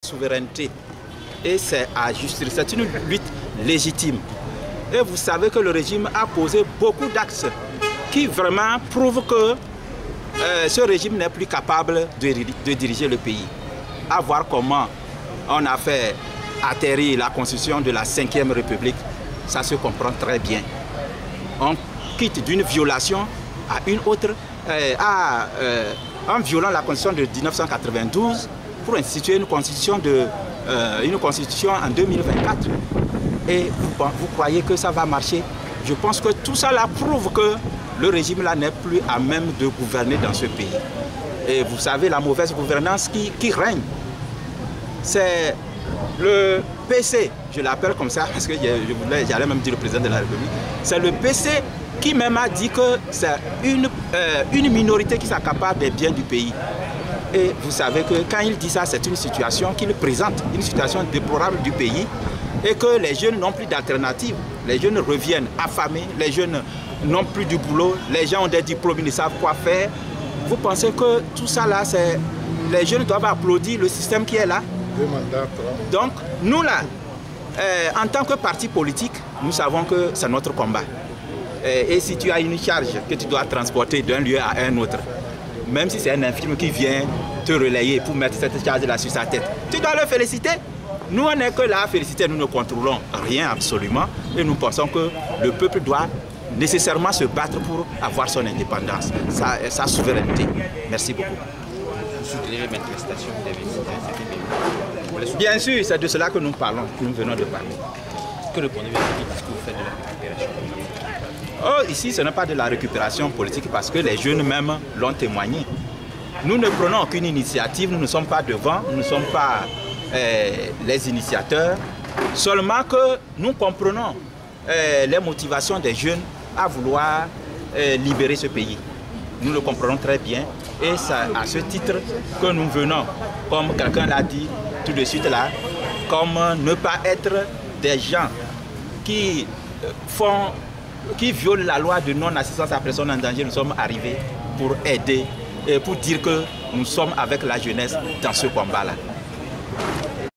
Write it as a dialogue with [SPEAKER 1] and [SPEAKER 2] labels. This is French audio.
[SPEAKER 1] souveraineté. Et c'est à justice, c'est une lutte légitime. Et vous savez que le régime a posé beaucoup d'axes qui vraiment prouvent que ce régime n'est plus capable de diriger le pays. À voir comment on a fait atterrir la constitution de la 5e République, ça se comprend très bien. On quitte d'une violation à une autre, en violant la constitution de 1992 pour instituer une constitution en 2024. Et vous croyez que ça va marcher? Je pense que tout ça là prouve que le régime là n'est plus à même de gouverner dans ce pays. Et vous savez, la mauvaise gouvernance qui règne, c'est le PC, je l'appelle comme ça parce que j'allais même dire le président de la République, c'est le PC qui même a dit que c'est une minorité qui s'accapare des biens du pays. Et vous savez que quand il dit ça, c'est une situation qu'il présente, une situation déplorable du pays, et que les jeunes n'ont plus d'alternative. Les jeunes reviennent affamés, les jeunes n'ont plus du boulot, les gens ont des diplômes, ils ne savent quoi faire. Vous pensez que tout ça là, les jeunes doivent applaudir le système qui est là? Donc nous là, en tant que parti politique, nous savons que c'est notre combat. Et si tu as une charge que tu dois transporter d'un lieu à un autre, même si c'est un infirme qui vient te relayer pour mettre cette charge là sur sa tête, tu dois le féliciter. Nous, on n'est que là à féliciter, nous ne contrôlons rien absolument. Et nous pensons que le peuple doit nécessairement se battre pour avoir son indépendance, sa souveraineté. Merci beaucoup.
[SPEAKER 2] Vous soutenez les manifestations des
[SPEAKER 1] Bien sûr, c'est de cela que nous parlons, que nous venons de parler.
[SPEAKER 2] Que répondez-vous à ce que vous faites de la récupération?
[SPEAKER 1] Oh, ici, ce n'est pas de la récupération politique parce que les jeunes même l'ont témoigné. Nous ne prenons aucune initiative, nous ne sommes pas devant, nous ne sommes pas les initiateurs, seulement que nous comprenons les motivations des jeunes à vouloir libérer ce pays. Nous le comprenons très bien et c'est à ce titre que nous venons, comme quelqu'un l'a dit tout de suite là, comme ne pas être des gens qui violent la loi de non-assistance à personne en danger. Nous sommes arrivés pour aider et pour dire que nous sommes avec la jeunesse dans ce combat-là.